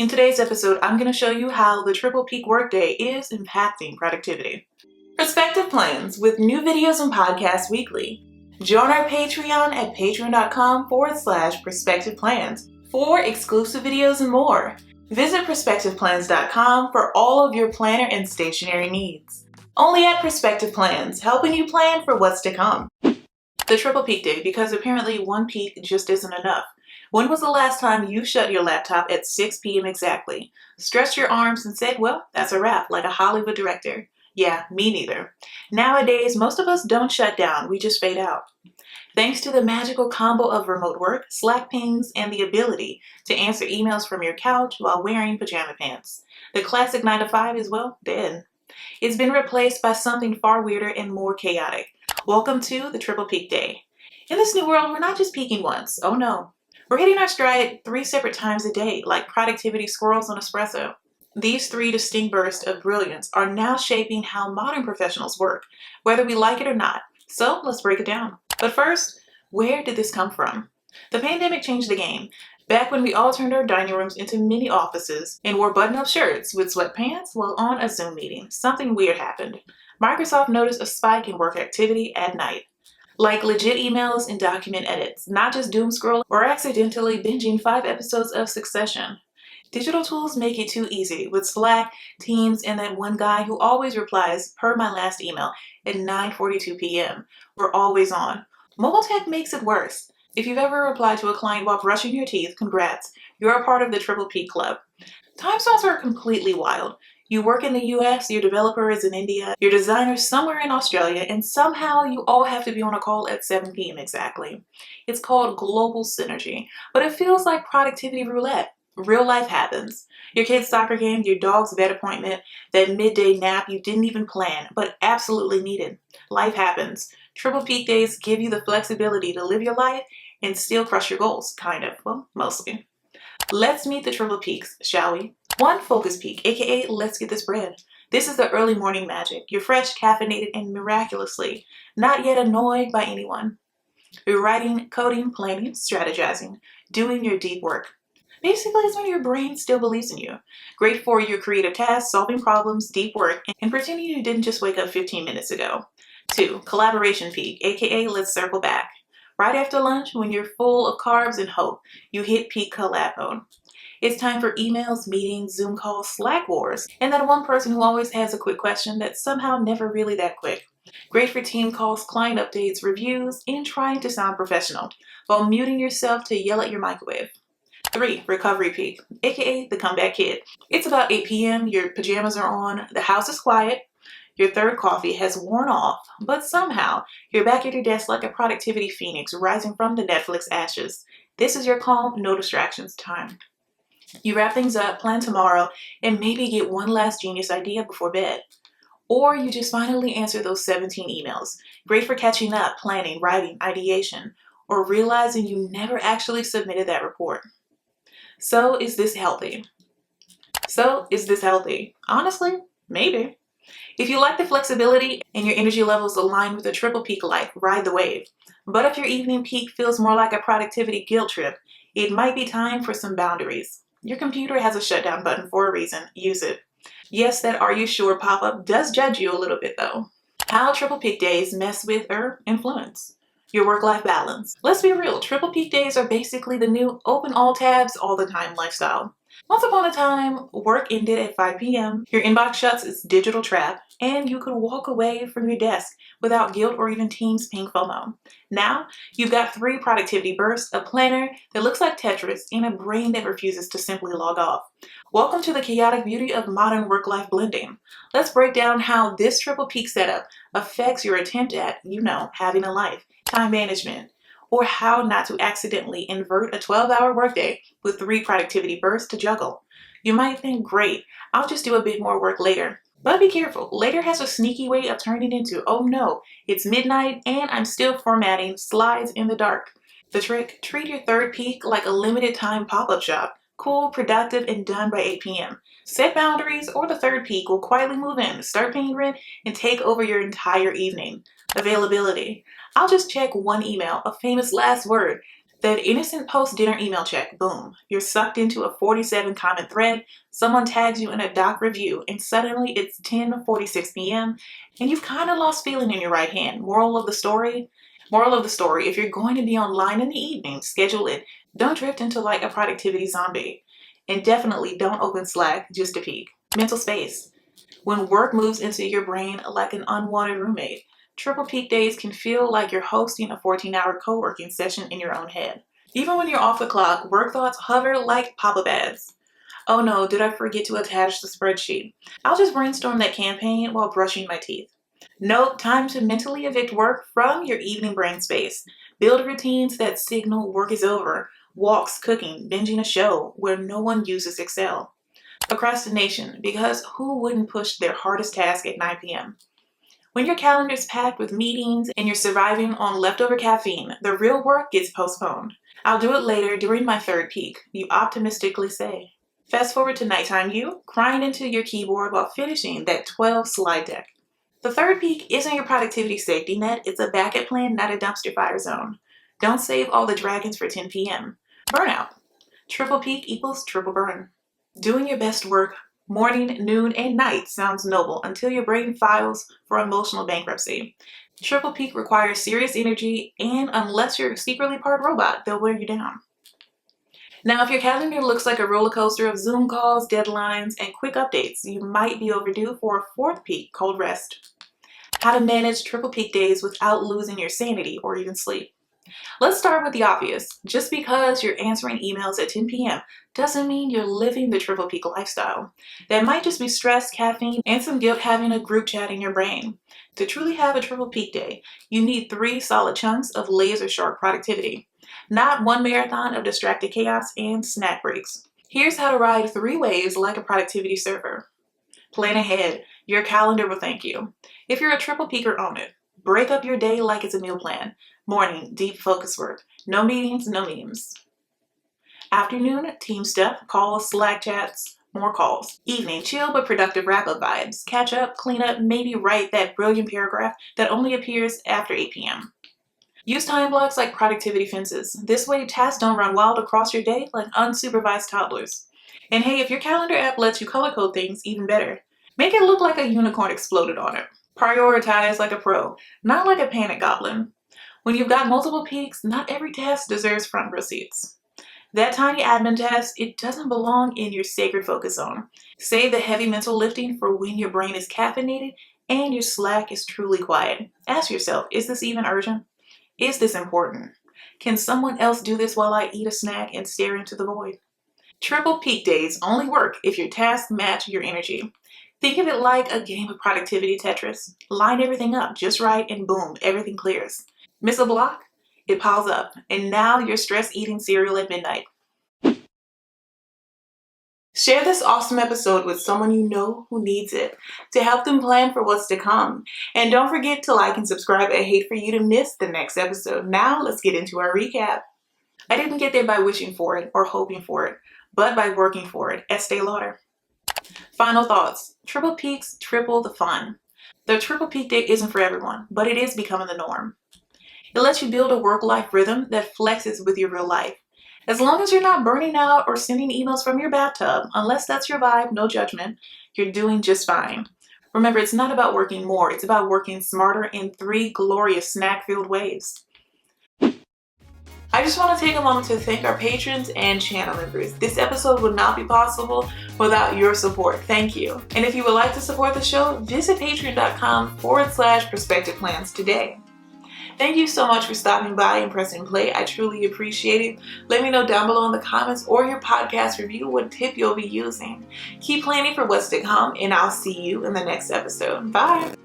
In today's episode, I'm going to show you how the triple peak workday is impacting productivity. Perspective plans with new videos and podcasts weekly. Join our Patreon at patreon.com/perspective plans for exclusive videos and more. Visit perspectiveplans.com for all of your planner and stationery needs. Only at Perspective Plans, helping you plan for what's to come. The triple peak day, because apparently one peak just isn't enough. When was the last time you shut your laptop at 6 p.m. exactly, stretched your arms and said, well, that's a wrap, like a Hollywood director? Yeah, me neither. Nowadays, most of us don't shut down, we just fade out. Thanks to the magical combo of remote work, Slack pings, and the ability to answer emails from your couch while wearing pajama pants, the classic 9 to 5 is, well, dead. It's been replaced by something far weirder and more chaotic. Welcome to the triple peak day. In this new world, we're not just peaking once. Oh no. We're hitting our stride 3 separate times a day, like productivity squirrels on espresso. These 3 distinct bursts of brilliance are now shaping how modern professionals work, whether we like it or not. So let's break it down. But first, where did this come from? The pandemic changed the game. Back when we all turned our dining rooms into mini offices and wore button-up shirts with sweatpants while on a Zoom meeting, something weird happened. Microsoft noticed a spike in work activity at night. Like legit emails and document edits, not just doom scroll or accidentally binging 5 episodes of Succession. Digital tools make it too easy with Slack, Teams, and that one guy who always replies, per my last email, at 9:42 p.m. We're always on. Mobile tech makes it worse. If you've ever replied to a client while brushing your teeth, congrats. You're a part of the Triple P Club. Time zones are completely wild. You work in the US, your developer is in India, your designer's somewhere in Australia, and somehow you all have to be on a call at 7 p.m. exactly. It's called global synergy, but it feels like productivity roulette. Real life happens. Your kid's soccer game, your dog's vet appointment, that midday nap you didn't even plan, but absolutely needed. Life happens. Triple peak days give you the flexibility to live your life and still crush your goals, kind of. Well, mostly. Let's meet the triple peaks, shall we? 1 focus peak, aka let's get this bread. This is the early morning magic. You're fresh, caffeinated, and miraculously not yet annoyed by anyone. You're writing, coding, planning, strategizing, doing your deep work. Basically, it's when your brain still believes in you. Great for your creative tasks, solving problems, deep work, and pretending you didn't just wake up 15 minutes ago. 2, collaboration peak, aka let's circle back. Right after lunch, when you're full of carbs and hope, you hit peak collab mode. It's time for emails, meetings, Zoom calls, Slack wars, and that one person who always has a quick question that's somehow never really that quick. Great for team calls, client updates, reviews, and trying to sound professional while muting yourself to yell at your microwave. 3, recovery peak, aka the comeback kid. It's about 8 p.m., your pajamas are on, the house is quiet, your third coffee has worn off, but somehow you're back at your desk like a productivity phoenix rising from the Netflix ashes. This is your calm, no distractions time. You wrap things up, plan tomorrow, and maybe get one last genius idea before bed. Or you just finally answer those 17 emails. Great for catching up, planning, writing, ideation, or realizing you never actually submitted that report. So is this healthy? Honestly, maybe. If you like the flexibility and your energy levels align with a triple peak life, ride the wave. But if your evening peak feels more like a productivity guilt trip, it might be time for some boundaries. Your computer has a shutdown button for a reason. Use it. Yes, that "are you sure" pop-up does judge you a little bit though. How triple peak days mess with or influence your work-life balance. Let's be real, triple peak days are basically the new open all tabs all the time lifestyle. Once upon a time, work ended at 5 p.m., your inbox shuts its digital trap, and you could walk away from your desk without guilt or even Teams ping FOMO. Now, you've got 3 productivity bursts, a planner that looks like Tetris, and a brain that refuses to simply log off. Welcome to the chaotic beauty of modern work-life blending. Let's break down how this triple peak setup affects your attempt at, having a life, time management, or how not to accidentally invert a 12-hour workday with 3 productivity bursts to juggle. You might think, great, I'll just do a bit more work later. But be careful, later has a sneaky way of turning into, oh no, it's midnight and I'm still formatting slides in the dark. The trick, treat your third peak like a limited time pop-up shop. Cool, productive, and done by 8 p.m. Set boundaries or the third peak will quietly move in, start paying rent, and take over your entire evening. Availability. I'll just check one email, a famous last word. That innocent post-dinner email check, boom, you're sucked into a 47 comment thread, someone tags you in a doc review, and suddenly it's 10:46 p.m. and you've kind of lost feeling in your right hand. Moral of the story, if you're going to be online in the evening, schedule it. Don't drift into like a productivity zombie. And definitely don't open Slack just to peek. Mental space. When work moves into your brain like an unwanted roommate, triple peak days can feel like you're hosting a 14-hour co-working session in your own head. Even when you're off the clock, work thoughts hover like pop-up ads. Oh no, did I forget to attach the spreadsheet? I'll just brainstorm that campaign while brushing my teeth. Nope, time to mentally evict work from your evening brain space. Build routines that signal work is over. Walks, cooking, binging a show where no one uses Excel. Procrastination, because who wouldn't push their hardest task at 9 p.m.? When your calendar is packed with meetings and you're surviving on leftover caffeine, the real work gets postponed. I'll do it later during my third peak, you optimistically say. Fast forward to nighttime you, crying into your keyboard while finishing that 12 slide deck. The third peak isn't your productivity safety net, it's a backup plan, not a dumpster fire zone. Don't save all the dragons for 10 p.m. Burnout. Triple peak equals triple burn. Doing your best work morning, noon, and night sounds noble until your brain files for emotional bankruptcy. Triple peak requires serious energy, and unless you're secretly part robot, they'll wear you down. Now, if your calendar looks like a roller coaster of Zoom calls, deadlines, and quick updates, you might be overdue for a fourth peak called rest. How to manage triple peak days without losing your sanity or even sleep. Let's start with the obvious. Just because you're answering emails at 10 p.m. doesn't mean you're living the triple peak lifestyle. That might just be stress, caffeine, and some guilt having a group chat in your brain. To truly have a triple peak day, you need 3 solid chunks of laser sharp productivity, not one marathon of distracted chaos and snack breaks. Here's how to ride 3 waves like a productivity server. Plan ahead. Your calendar will thank you. If you're a triple peaker, own it. Break up your day like it's a meal plan. Morning, deep focus work. No meetings, no memes. Afternoon, team stuff, calls, Slack chats, more calls. Evening, chill but productive wrap-up vibes. Catch up, clean up, maybe write that brilliant paragraph that only appears after 8 p.m. Use time blocks like productivity fences. This way, tasks don't run wild across your day like unsupervised toddlers. And hey, if your calendar app lets you color code things, even better. Make it look like a unicorn exploded on it. Prioritize like a pro, not like a panic goblin. When you've got multiple peaks, not every task deserves front row seats. That tiny admin task, it doesn't belong in your sacred focus zone. Save the heavy mental lifting for when your brain is caffeinated and your Slack is truly quiet. Ask yourself, is this even urgent? Is this important? Can someone else do this while I eat a snack and stare into the void? Triple peak days only work if your tasks match your energy. Think of it like a game of productivity Tetris. Line everything up just right and boom, everything clears. Miss a block? It piles up, and now you're stress eating cereal at midnight. Share this awesome episode with someone you know who needs it to help them plan for what's to come. And don't forget to like and subscribe. I hate for you to miss the next episode. Now let's get into our recap. I didn't get there by wishing for it or hoping for it, but by working for it. Estee Lauder. Final thoughts. Triple peaks triple the fun. The triple peak day isn't for everyone, but it is becoming the norm. It lets you build a work-life rhythm that flexes with your real life. As long as you're not burning out or sending emails from your bathtub, unless that's your vibe, no judgment, you're doing just fine. Remember, it's not about working more, it's about working smarter in 3 glorious snack-filled ways. I just want to take a moment to thank our patrons and channel members. This episode would not be possible without your support. Thank you. And if you would like to support the show, visit patreon.com/perspectiveplans today. Thank you so much for stopping by and pressing play. I truly appreciate it. Let me know down below in the comments or your podcast review what tip you'll be using. Keep planning for what's to come, and I'll see you in the next episode. Bye.